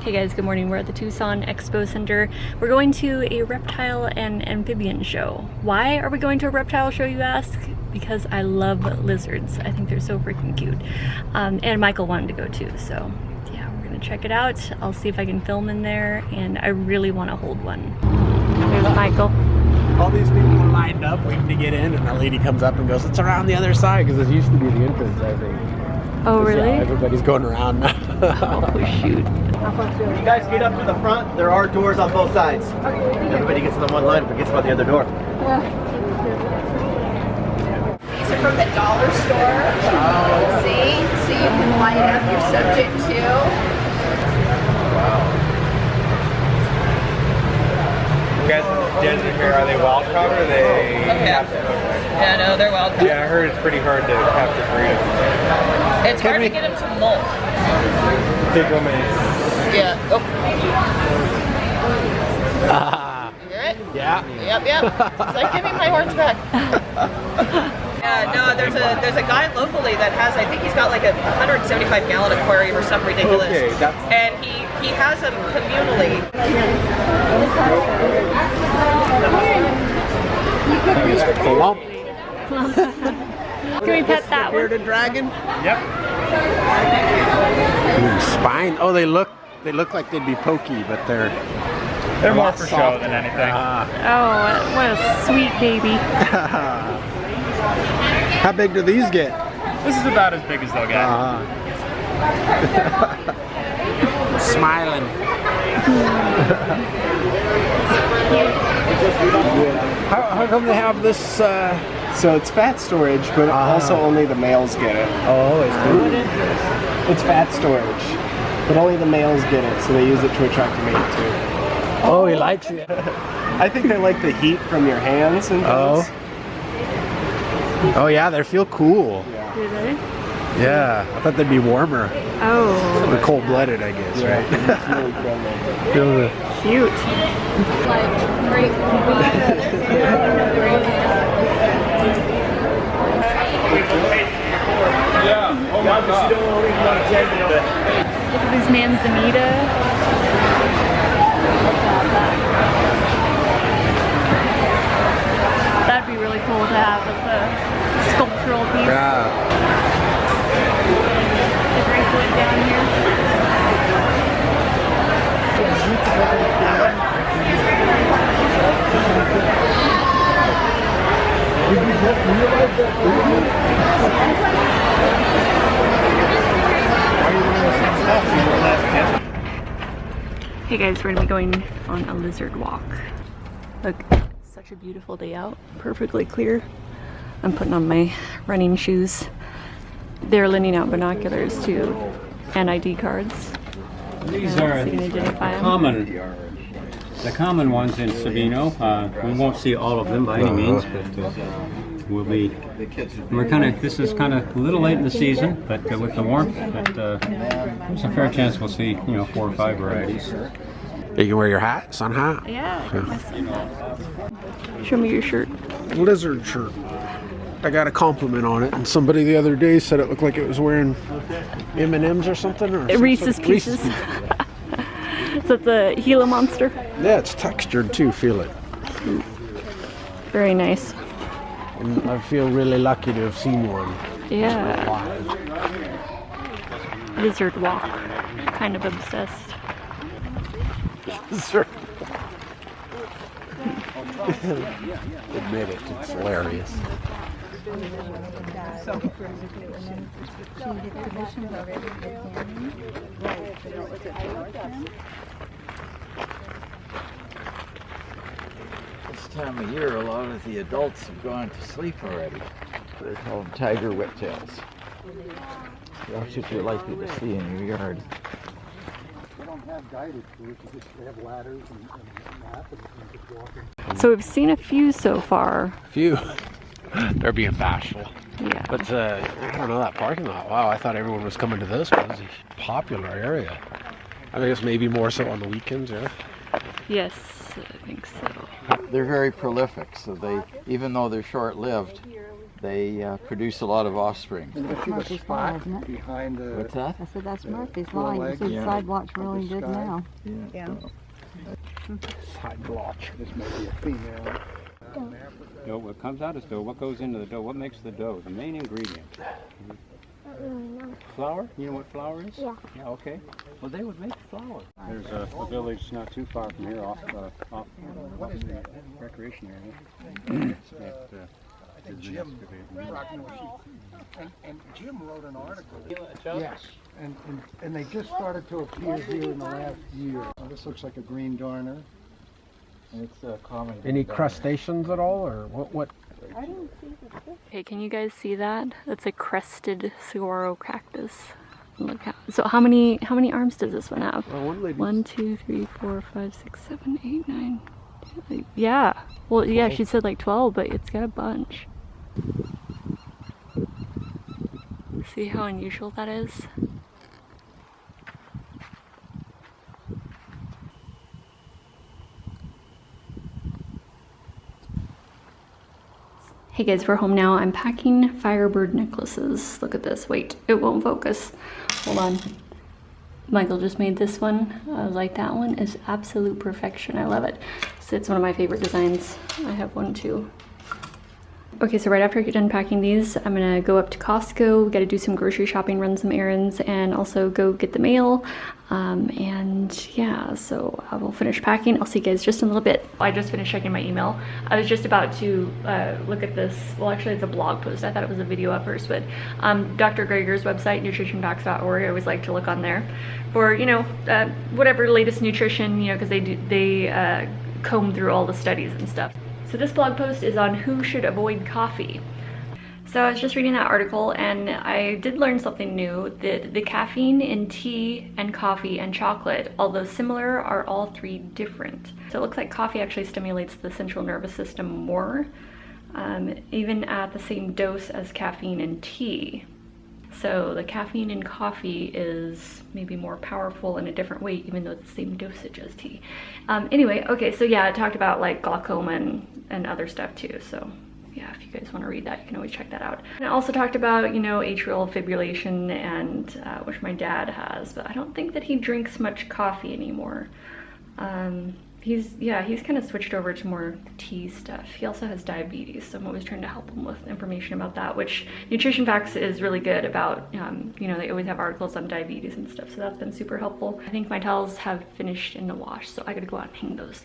Hey guys, good morning. We're at the Tucson Expo Center. We're going to a reptile and amphibian show. Why are we going to a reptile show, you ask? Because I love lizards. I think they're so freaking cute. And Michael wanted to go too, so yeah, we're gonna check it out. I'll see if I can film in there, and I really want to hold one. There's Michael. All these people are lined up waiting to get in, and the lady comes up and goes, "It's around the other side," because it used to be the entrance, I think. Oh, really? Yeah, everybody's going around now. Oh, shoot. You guys get up to the front. There are doors on both sides. Everybody gets in the one line, forgets about the other door. These are from the dollar store. Oh. See? So you can light up your subject too. Wow. You guys here, are they wild caught or are they captive? Yeah, no, they're wild caught. Yeah, I heard it's pretty hard to capture breed them. It's hard to get them to molt. Big woman. Yeah. Oh. You hear it? Yeah. Yep. It's like, give me my horns back. Yeah, no, there's a guy locally that has, I think he's got like a 175 gallon aquarium or something ridiculous. Okay, and he has them communally. Plump. Can we pet that one? Bearded dragon? Yep. Ooh, spine. Oh, they look like they'd be pokey, but they're More for show than anything. Oh, what a sweet baby. How big do these get? This is about as big as they'll get. Smiling. How come they have this? So it's fat storage, but also only the males get it. Oh, it's good. It's fat storage, but only the males get it, so they use it to attract a mate too. Oh, he likes it. I think they like the heat from your hands and things. Oh yeah, they feel cool. Yeah. Do they? Yeah, I thought they'd be warmer. Oh. They're cold-blooded, I guess, Yeah, right? it's really friendly. Cute. Look at these manzanita. That'd be really cool to have as a sculptural piece. Yeah. The great wood down here. Hey guys, we're gonna be going on a lizard walk. Look, it's such a beautiful day out, perfectly clear. I'm putting on my running shoes. They're lending out binoculars too, and ID cards. These So are you can identify them. the common ones in Sabino. We won't see all of them by any means, but this is kind of a little late in the season, but with the warmth, there's a fair chance we'll see, 4 or 5 varieties. You can wear your hat, sun hat. Yeah, I got my sun hat. Show me your shirt. Lizard shirt. I got a compliment on it, and somebody the other day said it looked like it was wearing M&Ms or something. Or Reese's Pieces. So it's a Gila monster. Yeah, it's textured too. Feel it. Very nice. And I feel really lucky to have seen one. Yeah. Lizard walk. Kind of obsessed. Admit it, it's hilarious. This time of year, a lot of the adults have gone to sleep already. They're called tiger whiptails. That's what you're likely to see in your yard. They don't have guided tours, they have ladders and map and just walking. So we've seen a few so far. Few. They're being bashful. Yeah. But I don't know, that parking lot. Wow, I thought everyone was coming to this. It was a popular area. I guess maybe more so on the weekends, yeah? Yes, I think so. They're very prolific, so even though they're short-lived, They produce a lot of offspring. And you see the Murphy's Law, spot isn't it? behind the... What's that? I said that's Murphy's four Law. You legs see the Yeah. sidewalk's of really the good sky. now. Yeah. Side blotch. This may be a female. Dough, what comes out is dough. What goes into the dough? What makes the dough? The main ingredient. Flour? You know what flour is? Yeah. Yeah, okay. Well, they would make flour. There's a village not too far from here off the recreation area. And Jim wrote an article. Yes, and they just started to appear here in the last year. This looks like a green darner. It's a common. Any crustaceans at all, or what? Okay, can you guys see that? That's a crested saguaro cactus. Look how. So how many arms does this one have? Well, one lady. 1, 2, 3, 4, 5, 6, 7, 8, 9. Yeah. Well, yeah, she said like 12, but it's got a bunch. See how unusual that is? Hey guys, we're home now. I'm packing Firebird necklaces. Look at this. Wait, it won't focus. Hold on. Michael just made this one. Like that one is absolute perfection. I love it. So it's one of my favorite designs. I have one too. Okay, so right after I get done packing these, I'm gonna go up to Costco, gotta do some grocery shopping, run some errands, and also go get the mail. And yeah, so I will finish packing. I'll see you guys just in a little bit. I just finished checking my email. I was just about to look at this. Well, actually it's a blog post. I thought it was a video at first, but Dr. Greger's website, nutritionfacts.org, I always like to look on there for, you know, whatever latest nutrition, you know, because they comb through all the studies and stuff. So this blog post is on who should avoid coffee. So I was just reading that article and I did learn something new, that the caffeine in tea and coffee and chocolate, although similar, are all three different. So it looks like coffee actually stimulates the central nervous system more, even at the same dose as caffeine in tea. So the caffeine in coffee is maybe more powerful in a different way, even though it's the same dosage as tea. Anyway, okay, so yeah, it talked about like glaucoma and other stuff too. So yeah, if you guys want to read that, you can always check that out. And it also talked about, you know, atrial fibrillation, and which my dad has, but I don't think that he drinks much coffee anymore. He's kind of switched over to more tea stuff. He also has diabetes, so I'm always trying to help him with information about that, which Nutrition Facts is really good about. You know, they always have articles on diabetes and stuff, so that's been super helpful. I think my towels have finished in the wash, so I gotta go out and hang those.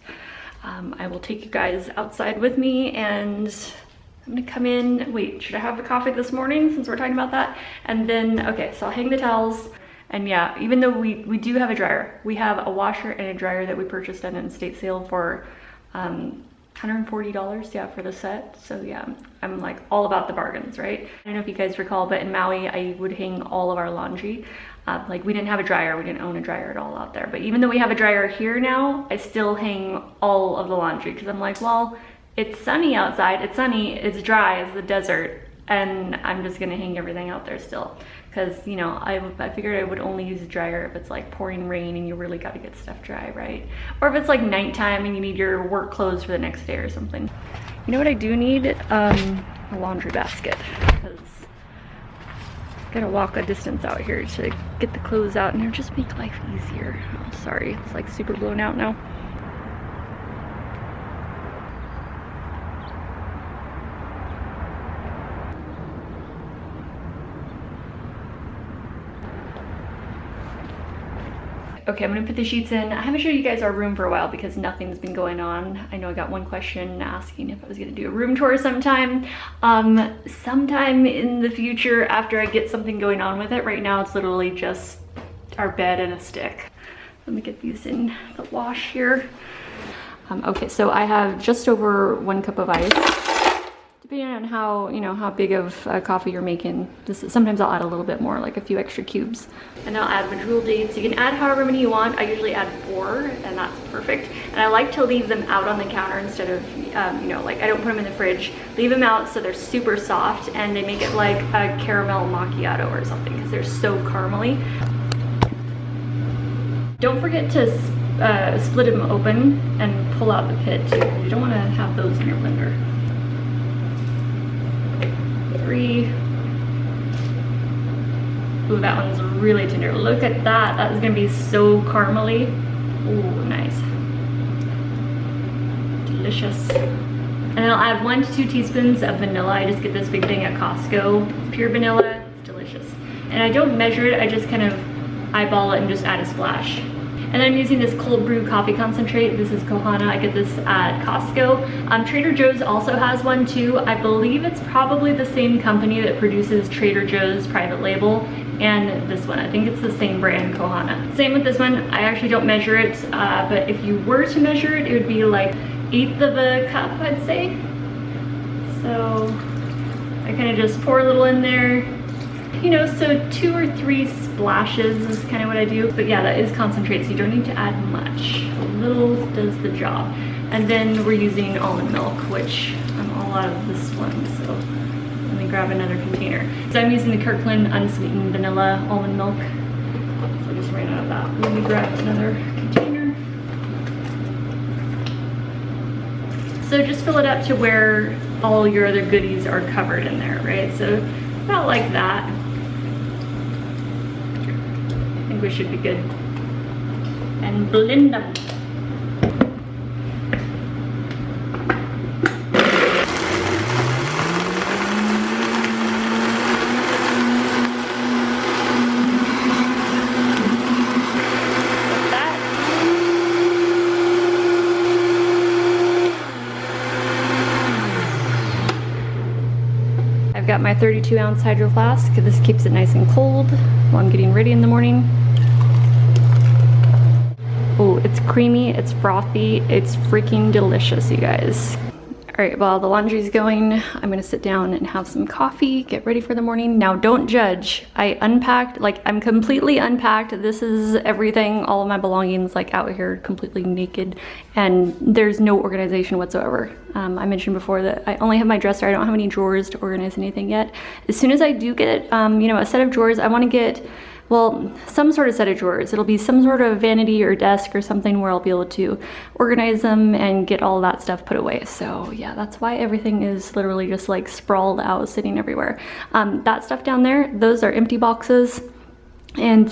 I will take you guys outside with me, and I'm gonna come in. Wait, should I have the coffee this morning since we're talking about that? And then, okay, so I'll hang the towels. And yeah, even though we do have a dryer, we have a washer and a dryer that we purchased at an estate sale for $140, yeah, for the set. So yeah, I'm like all about the bargains, right? I don't know if you guys recall, but in Maui, I would hang all of our laundry. Like we didn't have a dryer, we didn't own a dryer at all out there. But even though we have a dryer here now, I still hang all of the laundry because I'm like, well, it's sunny outside, it's sunny, it's dry, it's the desert, and I'm just gonna hang everything out there still. Because, you know, I figured I would only use a dryer if it's like pouring rain and you really got to get stuff dry, right? Or if it's like nighttime and you need your work clothes for the next day or something. You know what I do need? A laundry basket. Because I gotta walk a distance out here to get the clothes out and it'll just make life easier. Oh, sorry, it's like super blown out now. Okay, I'm gonna put the sheets in. I haven't showed you guys our room for a while because nothing's been going on. I know I got one question asking if I was gonna do a room tour sometime. Sometime in the future after I get something going on with it. Right now it's literally just our bed and a stick. Let me get these in the wash here. Okay, so I have just over 1 cup of ice. Depending on how, you know, how big of a coffee you're making, sometimes I'll add a little bit more, like a few extra cubes. And I'll add medjool dates. You can add however many you want. I usually add 4, and that's perfect. And I like to leave them out on the counter instead of, you know, like I don't put them in the fridge. Leave them out so they're super soft, and they make it like a caramel macchiato or something because they're so caramely. Don't forget to split them open and pull out the pit too. You don't want to have those in your blender. 3. Ooh, that one's really tender. Look at that. That is gonna be so caramely. Ooh, nice. Delicious. And then I'll add 1 to 2 teaspoons of vanilla. I just get this big thing at Costco. It's pure vanilla, it's delicious. And I don't measure it, I just kind of eyeball it and just add a splash. And then I'm using this cold brew coffee concentrate. This is Kohana. I get this at Costco. Trader Joe's also has one too. I believe it's probably the same company that produces Trader Joe's private label and this one. I think it's the same brand, Kohana. Same with this one. I actually don't measure it, but if you were to measure it, it would be like 1/8 of a cup, I'd say. So I kind of just pour a little in there. You know, so 2 or 3 splashes is kind of what I do. But yeah, that is concentrate, so you don't need to add much. A little does the job. And then we're using almond milk, which I'm all out of this one, so let me grab another container. So I'm using the Kirkland unsweetened vanilla almond milk. So I just ran out of that. Let me grab another container. So just fill it up to where all your other goodies are covered in there, right? So about like that. I think we should be good. And blend them. I've got my 32-ounce hydro flask. This keeps it nice and cold while I'm getting ready in the morning. Oh, it's creamy, it's frothy, it's freaking delicious, you guys. All right, while the laundry's going, I'm gonna sit down and have some coffee, get ready for the morning. Now, don't judge. I unpacked, like I'm completely unpacked. This is everything, all of my belongings, like out here completely naked, and there's no organization whatsoever. I mentioned before that I only have my dresser. I don't have any drawers to organize anything yet. As soon as I do get, you know, a set of drawers, I wanna get, well, some sort of set of drawers. It'll be some sort of vanity or desk or something where I'll be able to organize them and get all that stuff put away. So yeah, that's why everything is literally just like sprawled out, sitting everywhere. That stuff down there, those are empty boxes, and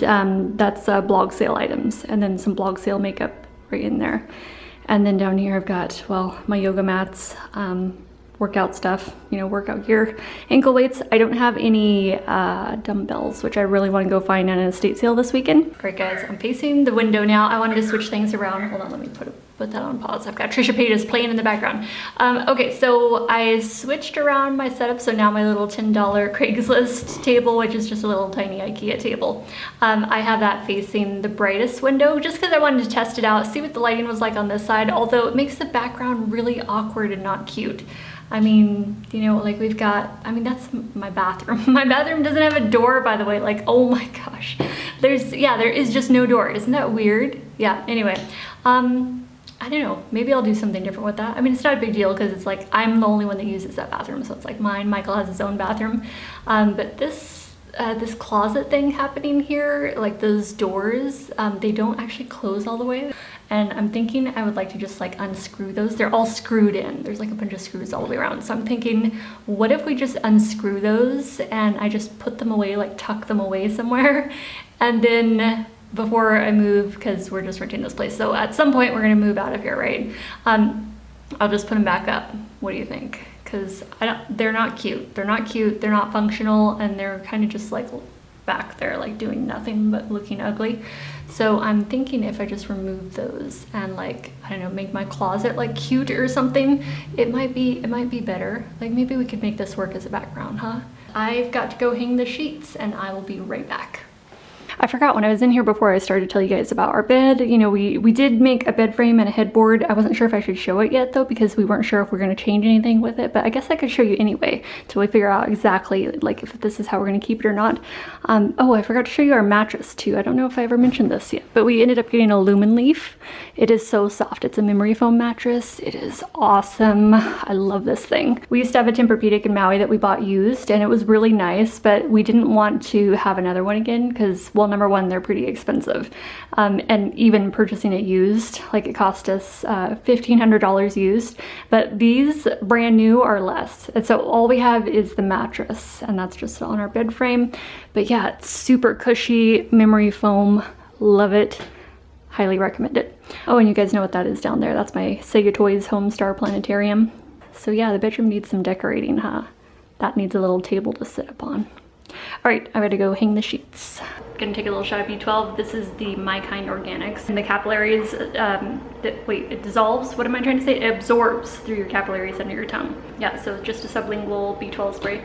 that's blog sale items, and then some blog sale makeup right in there. And then down here I've got, well, my yoga mats, workout stuff, you know, workout gear, ankle weights. I don't have any dumbbells, which I really want to go find at an estate sale this weekend. All right, guys, I'm facing the window now. I wanted to switch things around. Hold on, let me put that on pause. I've got Trisha Paytas playing in the background. Okay, so I switched around my setup. So now my little $10 Craigslist table, which is just a little tiny IKEA table, I have that facing the brightest window just because I wanted to test it out, see what the lighting was like on this side, although it makes the background really awkward and not cute. I mean, you know, like we've got, I mean, that's my bathroom. My bathroom doesn't have a door, by the way. Like, oh my gosh. there is just no door. Isn't that weird? Yeah, anyway. I don't know, maybe I'll do something different with that. I mean, it's not a big deal because it's like, I'm the only one that uses that bathroom. So it's like mine, Michael has his own bathroom. But this closet thing happening here, like those doors, they don't actually close all the way. And I'm thinking I would like to just like unscrew those. They're all screwed in. There's like a bunch of screws all the way around. So I'm thinking, what if we just unscrew those and I just put them away, like tuck them away somewhere. And then before I move, because we're just renting this place. So at some point we're gonna move out of here, right? I'll just put them back up. What do you think? Because they're not cute. They're not cute, they're not functional, and they're kind of just like back there like doing nothing but looking ugly. So I'm thinking if I just remove those and like, I don't know, make my closet like cute or something, it might be better. Like maybe we could make this work as a background, huh? I've got to go hang the sheets and I will be right back. I forgot when I was in here before I started to tell you guys about our bed. You know, we did make a bed frame and a headboard. I wasn't sure if I should show it yet though, because we weren't sure if we're going to change anything with it, but I guess I could show you anyway till we figure out exactly like if this is how we're going to keep it or not. Oh, I forgot to show you our mattress too. I don't know if I ever mentioned this yet, but we ended up getting a Lumen Leaf. It is so soft. It's a memory foam mattress. It is awesome. I love this thing. We used to have a Tempur-Pedic in Maui that we bought used and it was really nice, but we didn't want to have another one again because, well, well, number one, they're pretty expensive. And even purchasing it used, like it cost us $1,500 used, but these brand new are less. And so all we have is the mattress, and that's just on our bed frame. But yeah, it's super cushy, memory foam, love it. Highly recommend it. Oh, and you guys know what that is down there. That's my Sega Toys Homestar Planetarium. So yeah, the bedroom needs some decorating, huh? That needs a little table to sit up on. All right, I gotta go hang the sheets. Gonna take a little shot of B12. This is the My Kind Organics. And the capillaries, it dissolves. What am I trying to say? It absorbs through your capillaries under your tongue. Yeah, so just a sublingual B12 spray.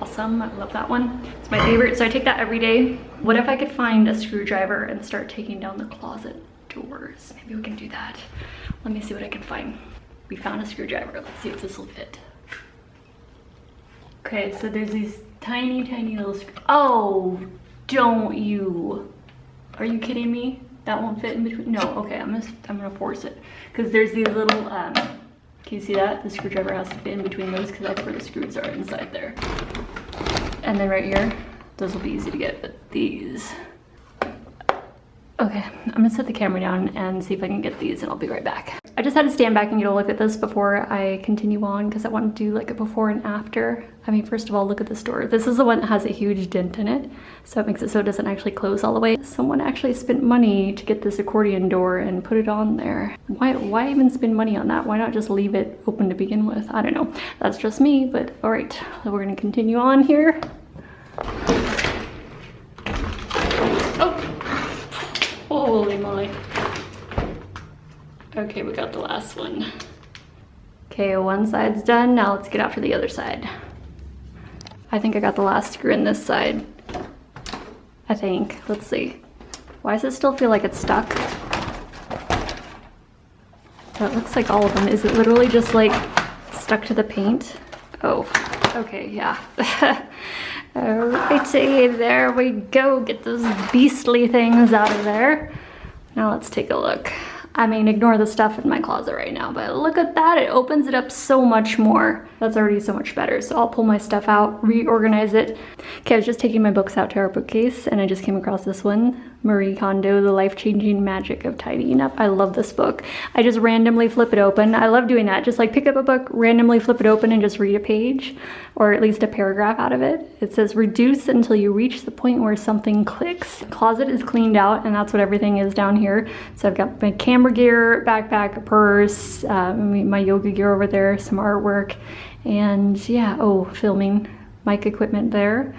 Awesome, I love that one. It's my favorite, so I take that every day. What if I could find a screwdriver and start taking down the closet doors? Maybe we can do that. Let me see what I can find. We found a screwdriver. Let's see if this will fit. Okay, so there's these tiny little oh, don't you? Are you kidding me? That won't fit in between? No, okay, I'm gonna force it. Because there's these little, can you see that? The screwdriver has to fit in between those because that's where the screws are inside there. And then right here, those will be easy to get, but these. Okay, I'm gonna set the camera down and see if I can get these, and I'll be right back. I just had to stand back and get a look at this before I continue on because I want to do like a before and after. I mean, first of all, look at this door. This is the one that has a huge dent in it, so it makes it so it doesn't actually close all the way. Someone actually spent money to get this accordion door and put it on there. Why even spend money on that? Why not just leave it open to begin with? I don't know. That's just me, but all right, so we're gonna continue on here. Holy moly. Okay, we got the last one. Okay, one side's done. Now let's get after the other side. I think I got the last screw in this side. I think. Let's see. Why does it still feel like it's stuck? That looks like all of them. Is it literally just like stuck to the paint? Oh, okay, yeah. Alrighty, there we go. Get those beastly things out of there. Now let's take a look. I mean, ignore the stuff in my closet right now, but look at that. It opens it up so much more. That's already so much better. So I'll pull my stuff out, reorganize it. Okay, I was just taking my books out to our bookcase and I just came across this one. Marie Kondo, The Life-Changing Magic of Tidying Up. I love this book. I just randomly flip it open. I love doing that. Just like pick up a book, randomly flip it open and just read a page or at least a paragraph out of it. It says, reduce until you reach the point where something clicks. The closet is cleaned out and that's what everything is down here. So I've got my camera gear, backpack, a purse, my yoga gear over there, some artwork, and yeah, oh, filming mic equipment there.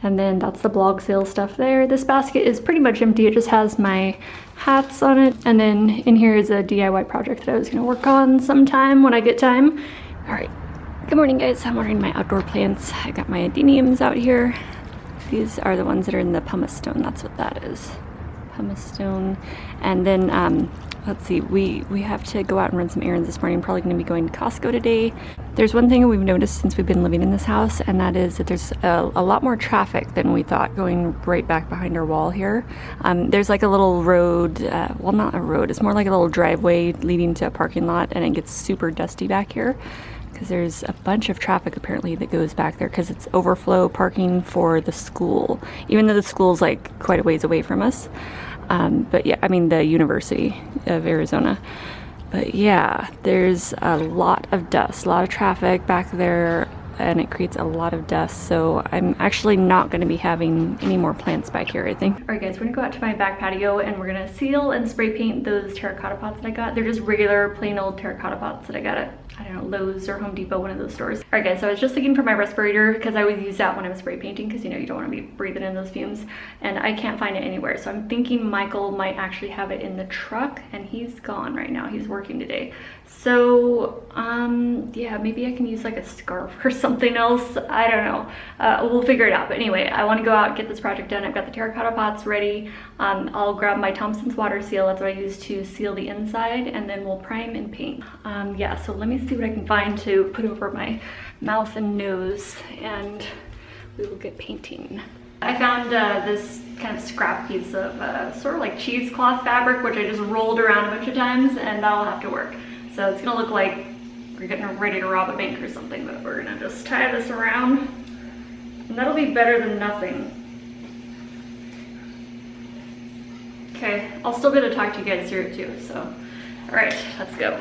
And then that's the blog sale stuff there. This basket is pretty much empty. It just has my hats on it. And then in here is a DIY project that I was gonna work on sometime when I get time. All right, good morning guys. I'm watering my outdoor plants. I got my adeniums out here. These are the ones that are in the pumice stone. That's what that is, pumice stone. And then let's see, we have to go out and run some errands this morning. Probably gonna be going to Costco today. There's one thing we've noticed since we've been living in this house, and that is that there's a lot more traffic than we thought going right back behind our wall here. There's like a little road, well not a road, it's more like a little driveway leading to a parking lot, and it gets super dusty back here because there's a bunch of traffic apparently that goes back there because it's overflow parking for the school, even though the school's like quite a ways away from us. But yeah, I mean the University of Arizona. But yeah, there's a lot of dust, a lot of traffic back there, and it creates a lot of dust. So I'm actually not gonna be having any more plants back here, I think. All right guys, we're gonna go out to my back patio and we're gonna seal and spray paint those terracotta pots that I got. They're just regular plain old terracotta pots that I got at, I don't know, Lowe's or Home Depot, one of those stores. All right guys, so I was just looking for my respirator because I always use that when I'm spray painting because you know you don't want to be breathing in those fumes, and I can't find it anywhere. So I'm thinking Michael might actually have it in the truck, and he's gone right now. He's working today. So yeah, maybe I can use like a scarf or something else. I don't know. We'll figure it out. But anyway, I want to go out and get this project done. I've got the terracotta pots ready. I'll grab my Thompson's water seal. That's what I use to seal the inside, and then we'll prime and paint. Yeah, so let me see what I can find to put over my mouth and nose, and we will get painting. I found this kind of scrap piece of sort of like cheesecloth fabric, which I just rolled around a bunch of times, and that'll have to work. So it's gonna look like we're getting ready to rob a bank or something, but we're gonna just tie this around, and that'll be better than nothing. Okay, I'll still be able to talk to you guys through it too, so. All right, let's go.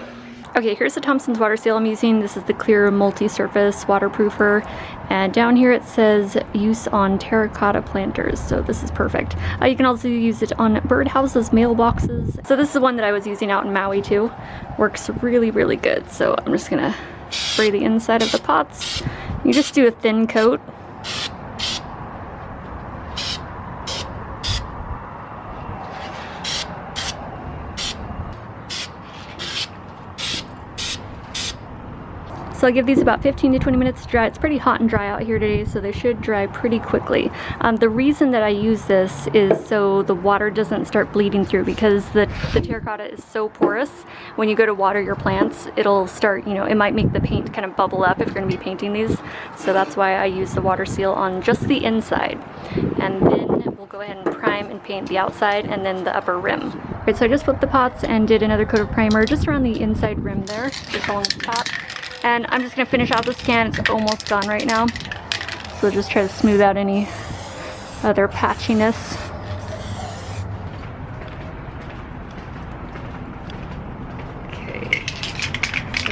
Okay, here's the Thompson's water seal I'm using. This is the clear multi-surface waterproofer. And down here it says use on terracotta planters, so this is perfect. You can also use it on birdhouses, mailboxes. So this is one that I was using out in Maui too. Works really, really good. So I'm just gonna spray the inside of the pots. You just do a thin coat. So I'll give these about 15 to 20 minutes to dry. It's pretty hot and dry out here today, so they should dry pretty quickly. The reason that I use this is so the water doesn't start bleeding through, because the terracotta is so porous. When you go to water your plants, it'll start, you know, it might make the paint kind of bubble up if you're going to be painting these. So that's why I use the water seal on just the inside. And then we'll go ahead and prime and paint the outside and then the upper rim. All right, so I just flipped the pots and did another coat of primer just around the inside rim there, just along the top. And I'm just gonna finish out this can. It's almost gone right now. So just try to smooth out any other patchiness. Okay.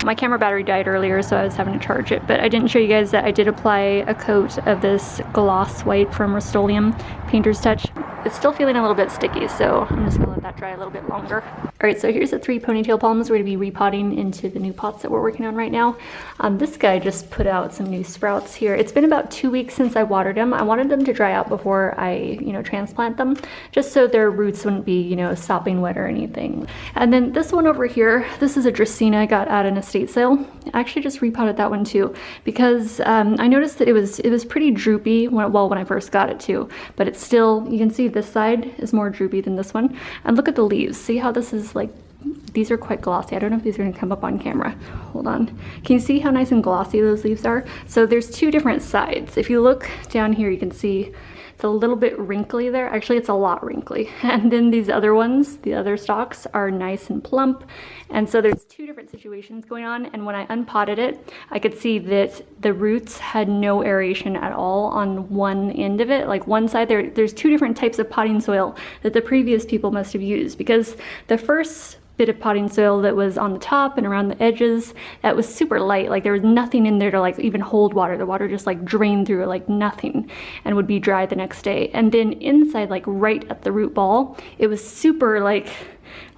My camera battery died earlier, so I was having to charge it, but I didn't show you guys that I did apply a coat of this gloss white from Rust-Oleum Painter's Touch. It's still feeling a little bit sticky, so I'm just gonna let that dry a little bit longer. All right, so here's the 3 ponytail palms we're gonna be repotting into the new pots that we're working on right now. This guy just put out some new sprouts here. It's been about 2 weeks since I watered them. I wanted them to dry out before I, you know, transplant them, just so their roots wouldn't be, you know, sopping wet or anything. And then this one over here, this is a Dracaena I got at an estate sale. I actually just repotted that one too, because I noticed that it was pretty droopy when I first got it too, but it's still, you can see this side is more droopy than this one. And look at the leaves. See how this is like, these are quite glossy. I don't know if these are gonna come up on camera. Hold on. Can you see how nice and glossy those leaves are? So there's 2 different sides. If you look down here, you can see it's a little bit wrinkly there. Actually, it's a lot wrinkly. And then these other ones, the other stalks, are nice and plump. And so there's 2 different situations going on. And when I unpotted it, I could see that the roots had no aeration at all on one end of it. Like one side, there's 2 different types of potting soil that the previous people must have used, because the first bit of potting soil that was on the top and around the edges, that was super light. Like there was nothing in there to like even hold water. The water just like drained through it like nothing and would be dry the next day. And then inside, like right at the root ball, it was super like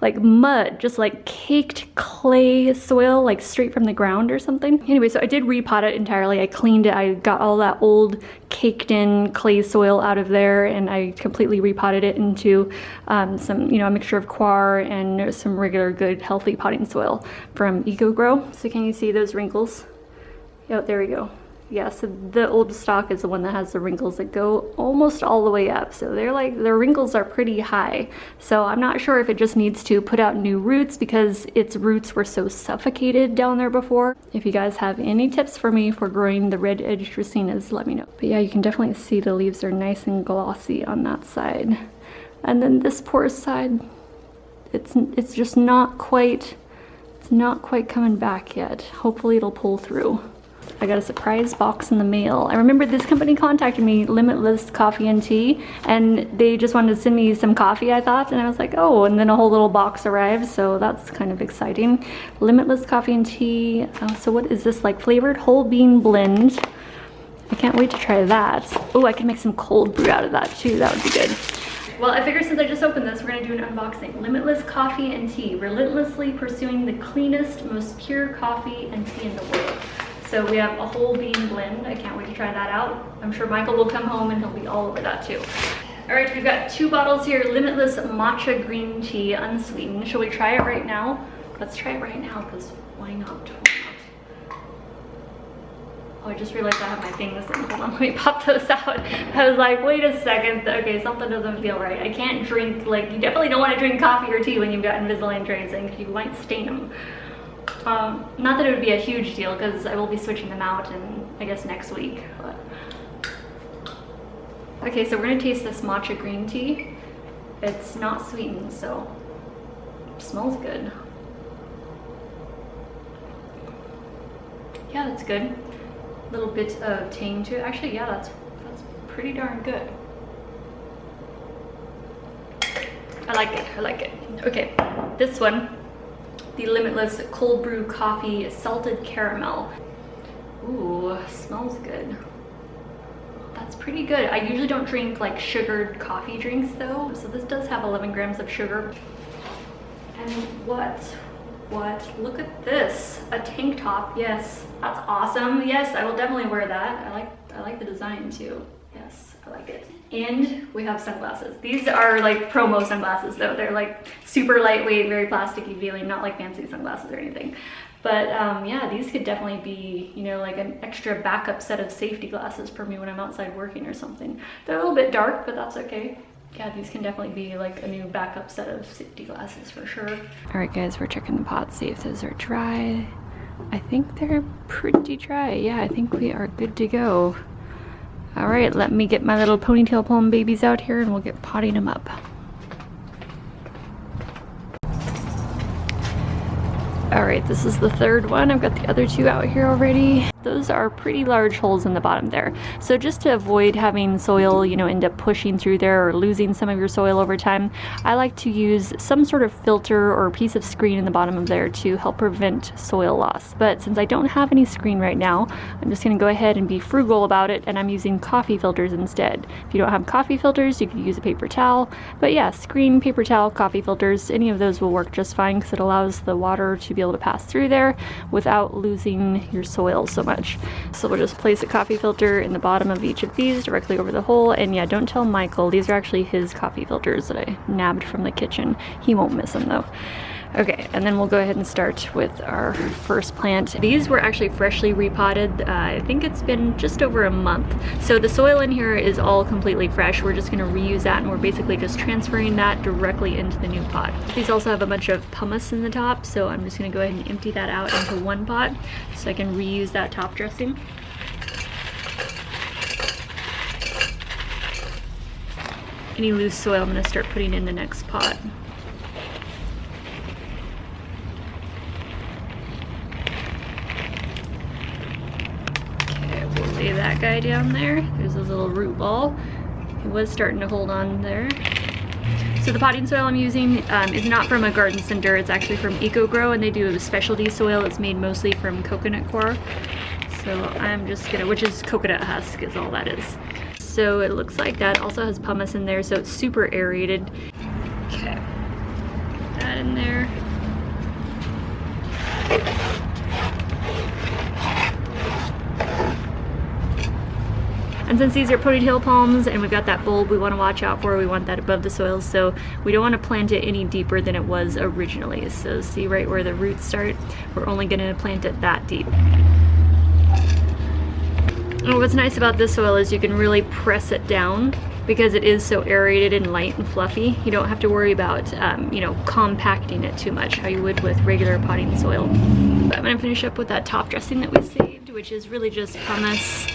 mud, just like caked clay soil, like straight from the ground or something. Anyway, so I did repot it entirely. I cleaned it. I got all that old caked in clay soil out of there, and I completely repotted it into some, you know, a mixture of coir and some regular good healthy potting soil from EcoGrow. So can you see those wrinkles? Oh, there we go. Yeah, so the old stock is the one that has the wrinkles that go almost all the way up. So they're like, the wrinkles are pretty high. So I'm not sure if it just needs to put out new roots because its roots were so suffocated down there before. If you guys have any tips for me for growing the red edged Dracaenas, let me know. But yeah, you can definitely see the leaves are nice and glossy on that side. And then this poor side, it's just not quite, it's not quite coming back yet. Hopefully it'll pull through. I got a surprise box in the mail. I remember this company contacted me, Limitless Coffee and Tea, and they just wanted to send me some coffee, I thought, and I was like, oh, and then a whole little box arrived, so that's kind of exciting. Limitless Coffee and Tea. So what is this, like flavored whole bean blend? I can't wait to try that. Oh, I can make some cold brew out of that too. That would be good. Well, I figured since I just opened this, we're gonna do an unboxing. Limitless Coffee and Tea, relentlessly pursuing the cleanest, most pure coffee and tea in the world. So we have a whole bean blend. I can't wait to try that out. I'm sure Michael will come home and he'll be all over that too. All right, we've got 2 bottles here. Limitless Matcha Green Tea, unsweetened. Shall we try it right now? Let's try it right now, because why not? Oh, I just realized I have my things in. Hold on, let me pop those out. I was like, wait a second. Okay, something doesn't feel right. I can't drink, like, you definitely don't want to drink coffee or tea when you've got Invisalign trays in, because you might stain them. Not that it would be a huge deal, because I will be switching them out in, I guess, next week. But. Okay, so we're gonna taste this matcha green tea. It's not sweetened, so it smells good. Yeah, that's good. A little bit of tang to it. Actually, yeah, that's pretty darn good. I like it, I like it. Okay, this one, the Limitless Cold Brew Coffee Salted Caramel. Ooh, smells good. That's pretty good. I usually don't drink like sugared coffee drinks though. So this does have 11 grams of sugar. And what? Look at this, a tank top. Yes, that's awesome. Yes, I will definitely wear that. I like the design too. Yes, I like it. And we have sunglasses. These are like promo sunglasses though. They're like super lightweight, very plasticky feeling, not like fancy sunglasses or anything. But yeah, these could definitely be, you know, like an extra backup set of safety glasses for me when I'm outside working or something. They're a little bit dark, but that's okay. Yeah, these can definitely be like a new backup set of safety glasses for sure. All right guys, we're checking the pots, see if those are dry. I think they're pretty dry. Yeah, I think we are good to go. All right, let me get my little ponytail palm babies out here and we'll get potting them up. All right, this is the third one. I've got the other two out here already. Those are pretty large holes in the bottom there. So just to avoid having soil, you know, end up pushing through there or losing some of your soil over time, I like to use some sort of filter or piece of screen in the bottom of there to help prevent soil loss. But since I don't have any screen right now, I'm just gonna go ahead and be frugal about it, and I'm using coffee filters instead. If you don't have coffee filters, you could use a paper towel. But yeah, screen, paper towel, coffee filters, any of those will work just fine because it allows the water to be able to pass through there without losing your soil so much. So we'll just place a coffee filter in the bottom of each of these directly over the hole. And yeah, don't tell Michael, these are actually his coffee filters that I nabbed from the kitchen. He won't miss them though. Okay, and then we'll go ahead and start with our first plant. These were actually freshly repotted. I think it's been just over a month. So the soil in here is all completely fresh. We're just gonna reuse that, and we're basically just transferring that directly into the new pot. These also have a bunch of pumice in the top, so I'm just gonna go ahead and empty that out into one pot so I can reuse that top dressing. Any loose soil I'm gonna start putting in the next pot. Lay that guy down there. There's a little root ball. He was starting to hold on there. So the potting soil I'm using is not from a garden center. It's actually from EcoGrow, and they do a specialty soil. It's made mostly from coconut coir. So I'm just gonna, which is coconut husk is all that is. So it looks like that also has pumice in there, so it's super aerated. Okay, get that in there. And since these are ponytail palms and we've got that bulb we want to watch out for, we want that above the soil, so we don't want to plant it any deeper than it was originally. So see right where the roots start? We're only going to plant it that deep. And what's nice about this soil is you can really press it down because it is so aerated and light and fluffy. You don't have to worry about, you know, compacting it too much how you would with regular potting soil. But I'm gonna finish up with that top dressing that we saved, which is really just pumice.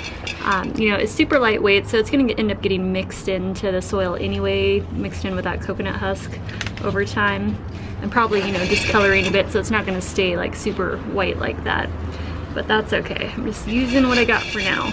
You know, it's super lightweight, so it's gonna end up getting mixed into the soil anyway, mixed in with that coconut husk over time, and probably, you know, discoloring a bit, so it's not gonna stay like super white like that. But that's okay. I'm just using what I got for now.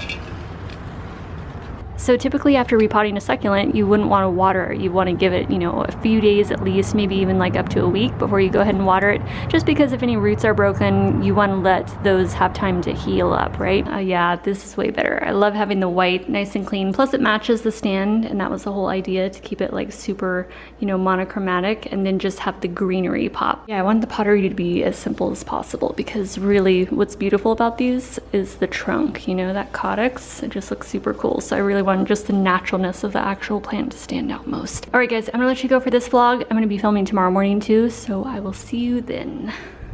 So typically after repotting a succulent, you wouldn't want to water it. You want to give it, you know, a few days at least, maybe even like up to a week before you go ahead and water it. Just because if any roots are broken, you want to let those have time to heal up, right? Yeah, this is way better. I love having the white nice and clean. Plus it matches the stand, and that was the whole idea, to keep it like super, you know, monochromatic, and then just have the greenery pop. Yeah, I want the pottery to be as simple as possible, because really what's beautiful about these is the trunk, you know, that caudex. It just looks super cool. So I really want just the naturalness of the actual plant to stand out most. All right guys, I'm gonna let you go for this vlog. I'm gonna be filming tomorrow morning too, so I will see you then.